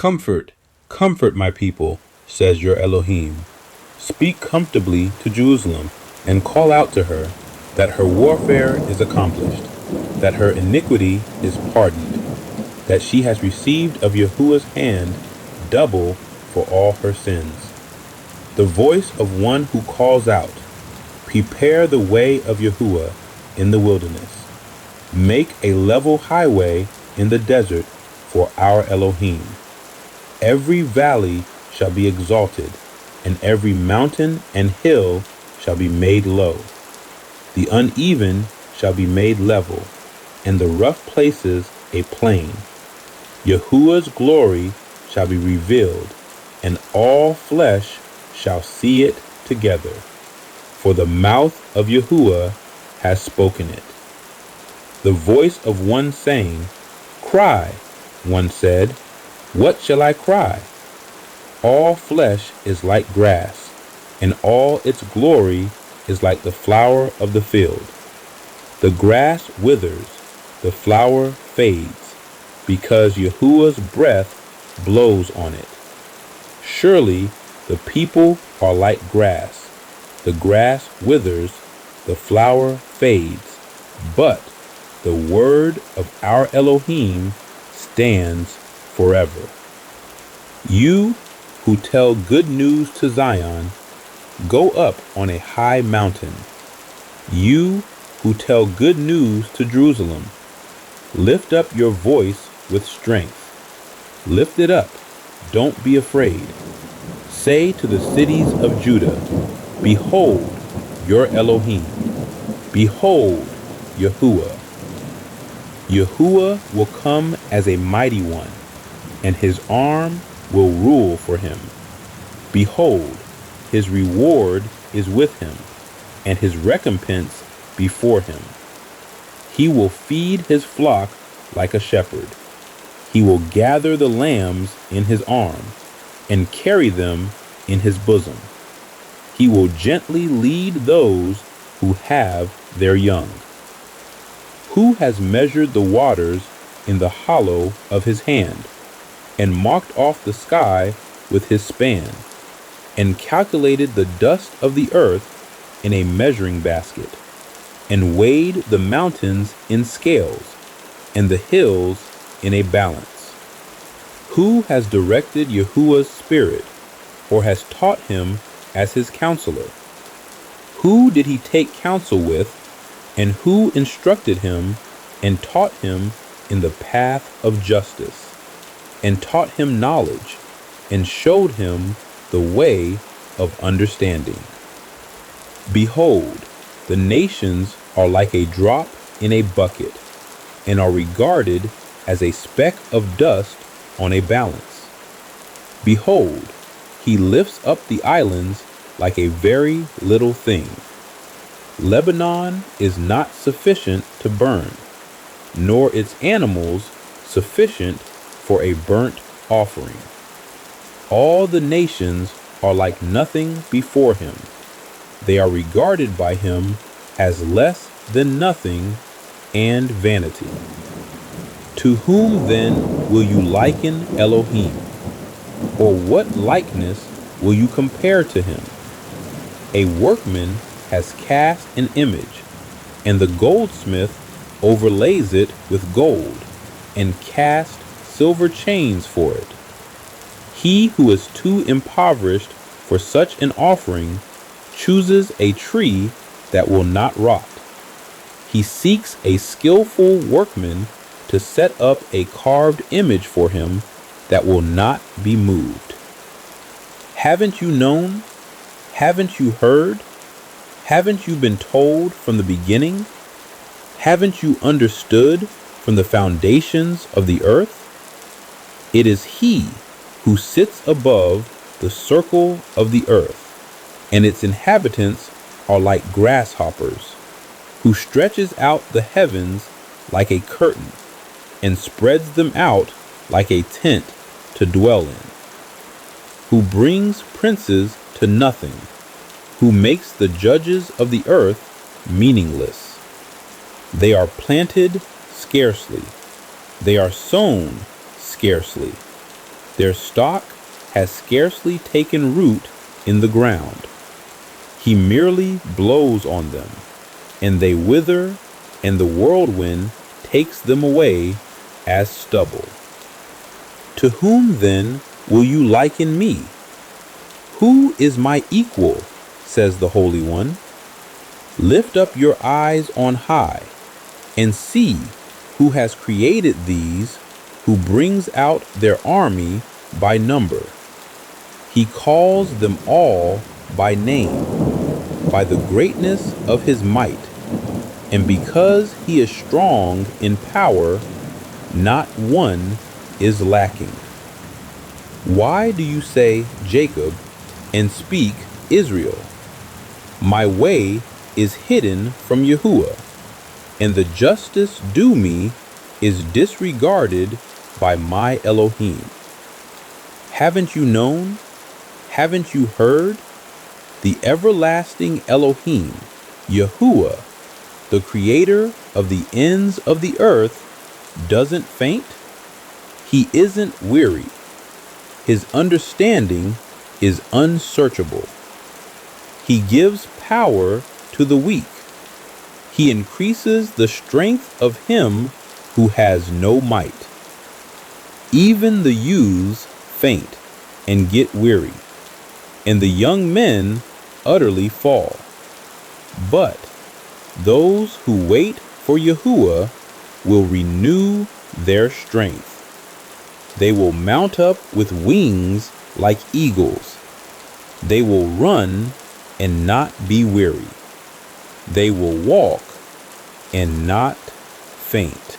Comfort, comfort my people, says your Elohim. Speak comfortably to Jerusalem, and call out to her that her warfare is accomplished, that her iniquity is pardoned, that she has received of Yahuah's hand double for all her sins. The voice of one who calls out, prepare the way of Yahuah in the wilderness. Make a level highway in the desert for our Elohim. Every valley shall be exalted, and every mountain and hill shall be made low. The uneven shall be made level, and the rough places a plain. Yahuah's glory shall be revealed, and all flesh shall see it together. For the mouth of Yahuah has spoken it. The voice of one saying, cry, one said, what shall I cry? All flesh is like grass, and all its glory is like the flower of the field. The grass withers, the flower fades, because Yahuah's breath blows on it. Surely the people are like grass. The grass withers, the flower fades, but the word of our Elohim stands forever. You who tell good news to Zion, go up on a high mountain. You who tell good news to Jerusalem, lift up your voice with strength. Lift it up, don't be afraid. Say to the cities of Judah, behold your Elohim. Behold Yahuah. Yahuah will come as a mighty one, and his arm will rule for him. Behold, his reward is with him, and his recompense before him. He will feed his flock like a shepherd. He will gather the lambs in his arm, and carry them in his bosom. He will gently lead those who have their young. Who has measured the waters in the hollow of his hand, and marked off the sky with his span, and calculated the dust of the earth in a measuring basket, and weighed the mountains in scales, and the hills in a balance? Who has directed Yahuah's spirit, or has taught him as his counselor? Who did he take counsel with, and who instructed him and taught him in the path of justice, and taught him knowledge, and showed him the way of understanding? Behold, the nations are like a drop in a bucket, and are regarded as a speck of dust on a balance. Behold, he lifts up the islands like a very little thing. Lebanon is not sufficient to burn, nor its animals sufficient for a burnt offering. All the nations are like nothing before him. They are regarded by him as less than nothing and vanity. To whom then will you liken Elohim? Or what likeness will you compare to him? A workman has cast an image, and the goldsmith overlays it with gold, and cast silver chains for it. He who is too impoverished for such an offering chooses a tree that will not rot. He seeks a skillful workman to set up a carved image for him that will not be moved. Haven't you known? Haven't you heard? Haven't you been told from the beginning? Haven't you understood from the foundations of the earth? It is he who sits above the circle of the earth, and its inhabitants are like grasshoppers, who stretches out the heavens like a curtain, and spreads them out like a tent to dwell in, who brings princes to nothing, who makes the judges of the earth meaningless. They are planted scarcely, they are sown scarcely, Their stock has scarcely taken root in the ground. He merely blows on them, and they wither, and the whirlwind takes them away as stubble. To whom then will you liken me? Who is my equal, says the Holy One? Lift up your eyes on high, and see who has created these, who brings out their army by number. He calls them all by name, by the greatness of his might, and because he is strong in power, not one is lacking. Why do you say Jacob and speak Israel? My way is hidden from Yahuah, and the justice due me is disregarded by my Elohim. Haven't you known? Haven't you heard? The everlasting Elohim, Yahuah, the creator of the ends of the earth, doesn't faint? He isn't weary. His understanding is unsearchable. He gives power to the weak. He increases the strength of him who has no might. Even the youths faint and get weary, and the young men utterly fall. But those who wait for Yahuah will renew their strength. They will mount up with wings like eagles. They will run and not be weary. They will walk and not faint.